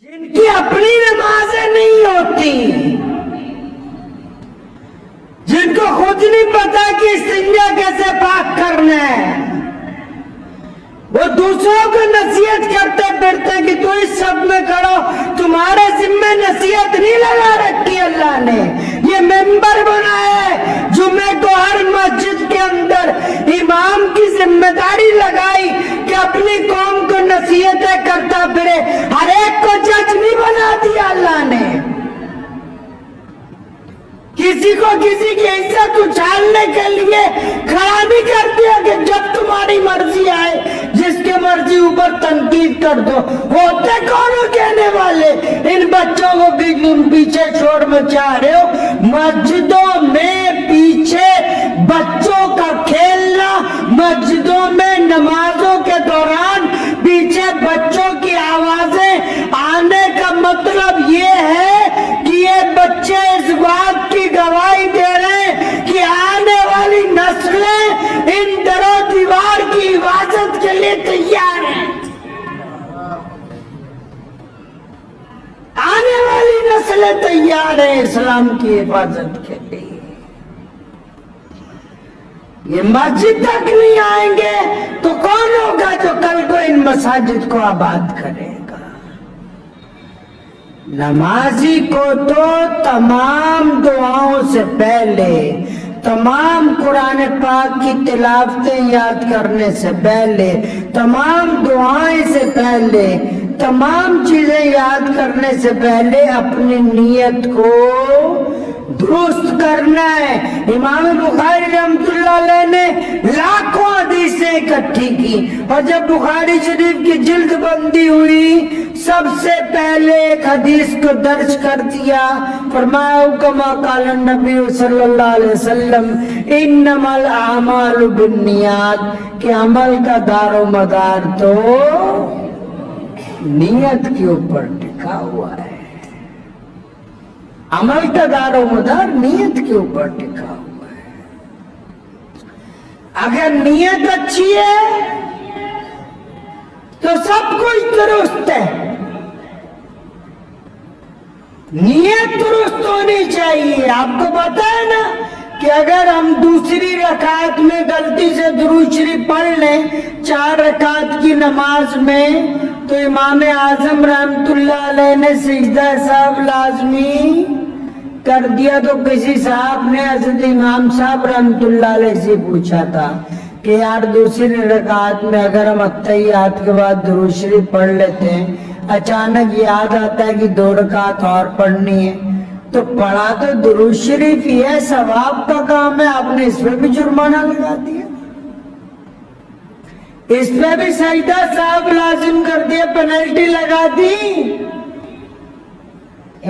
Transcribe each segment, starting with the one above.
جن کی اپنی نمازیں نہیں ہوتی، جن کو خود نہیں پتا کہ استنجا کیسے پاک کرنا ہے، وہ دوسروں کو نصیحت کرتے پھرتے کہ تو اس سب میں کرو، تمہارے ذمہ نصیحت نہیں لگا رکھی اللہ نے۔ یہ ممبر بنایا ہے جمعے کو ہر مسجد کے اندر، امام کی ذمہ داری لگائی کہ اپنی قوم کو نصیحتیں کرتا پھرے، ہر ایک کو جج نہیں بنا دیا اللہ نے۔ کسی کو کسی کی عزت اچھالنے کے لیے کھڑا نہیں کر دیا کہ جب تمہاری مرضی آئے جس کے مرضی اوپر تنقید کر دو۔ ہوتے کون ہو کہنے والے؟ ان بچوں کو بھی پیچھے شور مچا رہے ہو۔ مسجدوں میں پیچھے بچوں کا کھیلنا، مسجدوں میں نمازوں کے دوران پیچھے بچوں کی آوازیں آنے کا مطلب یہ ہے کہ یہ بچے اس بات کی گواہی دے رہے ہیں کہ آنے والی نسلیں ان در و دیوار کی حفاظت کے لیے تیار ہیں۔ آنے والی نسلیں تیار ہیں اسلام کی حفاظت کے لیے۔ یہ مسجد تک نہیں آئیں گے تو کون ہوگا جو کل کو ان مساجد کو آباد کرے گا؟ نمازی کو تو تمام دعاؤں سے پہلے، تمام قرآن پاک کی تلاوتیں یاد کرنے سے پہلے، تمام دعائیں سے پہلے، تمام چیزیں یاد کرنے سے پہلے اپنی نیت کو درست کرنا ہے۔ امام بخاری رحمۃ اللہ علیہ نے لاکھوں حدیثیں اکٹھی کی، اور جب بخاری شریف کی جلد بندی ہوئی سب سے پہلے ایک حدیث کو درج کر دیا، فرمایا کما قال النبی صلی اللہ علیہ وسلم انما الاعمال بالنیات، کہ عمل کا دار و مدار تو نیت کے اوپر ٹکا ہوا ہے۔ عمل کا دار و مدار نیت کے اوپر ٹکا ہوا ہے۔ اگر نیت اچھی ہے تو سب کچھ درست ہے۔ نیت درست ہونی چاہیے۔ آپ کو پتا ہے نا کہ اگر ہم دوسری رکعت میں غلطی سے درود شریف پڑھ لیں 4 رکعت کی نماز میں، تو امام اعظم رحمۃ اللہ علیہ نے سجدہ صاحب لازمی کر دیا۔ تو کسی صاحب نے حضرت امام صاحب رحمۃ اللہ علیہ سے پوچھا تھا کہ یار دوسری رکعت میں اگر ہم اتحیات کے بعد درود شریف پڑھ لیتے ہیں، اچانک یاد آتا ہے کہ 2 رکعت اور پڑھنی ہے، تو پڑھا تو درود شریف ہی ہے، ثواب کا کام ہے، آپ نے اس پہ بھی جرمانہ لگا دیا، اس پہ بھی سجدہ صاحب لازم کر دیا، پینلٹی لگا دی۔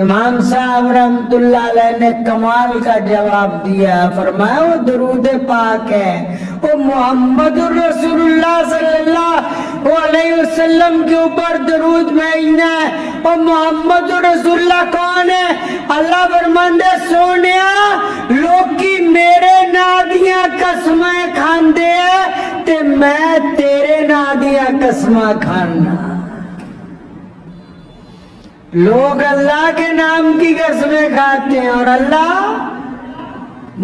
امام صاحب رحمت اللہ علیہ نے کمال کا جواب دیا، فرمایا وہ درود پاک ہے، وہ محمد الرسول اللہ صلی اللہ علیہ وسلم کے اوپر درود بھیجنا ہے۔ اور محمد الرسول اللہ کون ہے؟ اللہ فرماندے سونیا لوکی میرے نادیاں قسمیں کھاندے ہیں تے میں تیرے نادیاں قسمیں کھانا۔ لوگ اللہ کے نام کی قسمیں کھاتے ہیں اور اللہ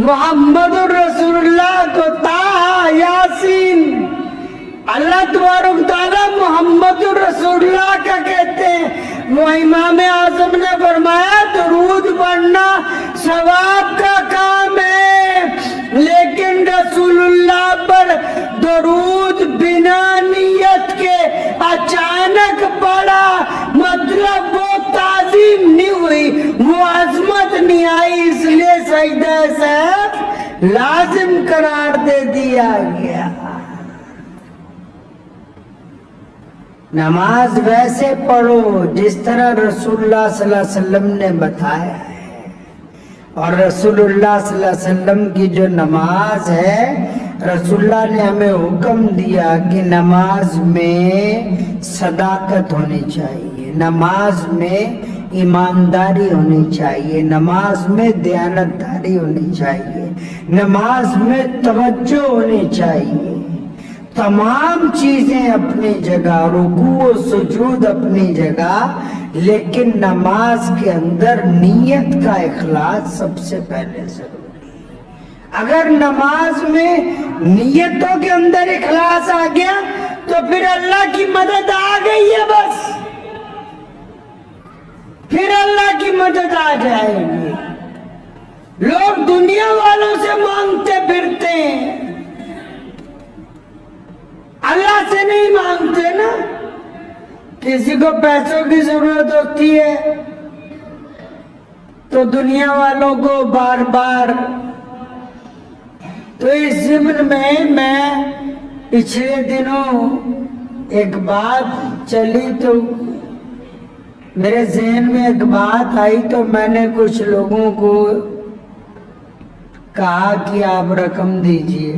محمد الرسول اللہ کو طٰہٰ یاسین، اللہ تبارک تعالیٰ محمد الرسول اللہ کا کہتے ہیں۔ وہ امام اعظم نے فرمایا درود پڑھنا ثواب کا کام ہے، لیکن رسول اللہ پر درود بنا نیت کے اچانک پڑا، مطلب وہ تعظیم نہیں ہوئی، وہ عظمت نہیں آئی، اس لیے سجدہ صاحب لازم قرار دے دیا گیا۔ نماز ویسے پڑھو جس طرح رسول اللہ صلی اللہ علیہ وسلم نے بتایا ہے، اور رسول اللہ صلی اللہ علیہ وسلم کی جو نماز ہے، رسول اللہ نے ہمیں حکم دیا کہ نماز میں صداقت ہونی چاہیے، نماز میں ایمانداری ہونی چاہیے، نماز میں دیانتداری ہونی چاہیے، نماز میں توجہ ہونی چاہیے، تمام چیزیں اپنی جگہ، رکوع و سجود اپنی جگہ، لیکن نماز کے اندر نیت کا اخلاص سب سے پہلے ضروری ہے۔ اگر نماز میں نیتوں کے اندر اخلاص آ گیا تو پھر اللہ کی مدد آ گئی ہے، بس پھر اللہ کی مدد آ جائے گی۔ لوگ دنیا والوں سے مانگتے پھرتے ہیں، اللہ سے نہیں مانگتے نا۔ کسی کو پیسوں کی ضرورت ہوتی ہے تو دنیا والوں کو بار بار۔ تو اس ضمن میں پچھلے دنوں ایک بات چلی تو میرے ذہن میں ایک بات آئی، تو میں نے کچھ لوگوں کو کہا کہ آپ رقم دیجئے۔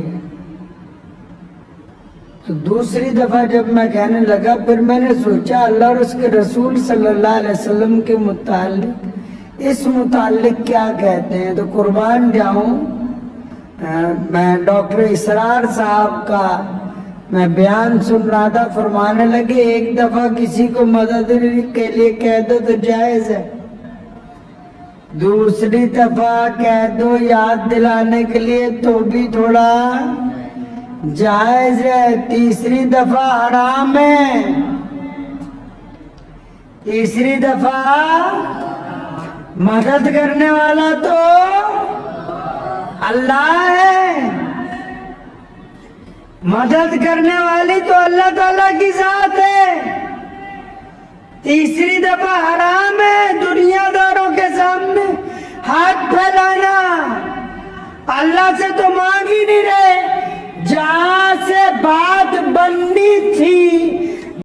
تو دوسری دفعہ جب میں کہنے لگا، پھر میں نے سوچا اللہ اور اس کے رسول صلی اللہ علیہ وسلم کے متعلق اس متعلق کیا کہتے ہیں۔ تو قربان جاؤں، میں ڈاکٹر اسرار صاحب کا میں بیان سن رہا تھا، فرمانے لگے ایک دفعہ کسی کو مدد کے لیے کہہ دو تو جائز ہے، دوسری دفعہ کہہ دو یاد دلانے کے لیے تو بھی تھوڑا جائز ہے، تیسری دفعہ حرام ہے، تیسری دفعہ مدد کرنے والا تو اللہ ہے، مدد کرنے والی تو اللہ تعالیٰ کی ذات ہے۔ تیسری دفعہ حرام ہے دنیا داروں کے سامنے ہاتھ پھیلانا، اللہ سے تو مانگ ہی نہیں رہے۔ جہاں سے بات بننی تھی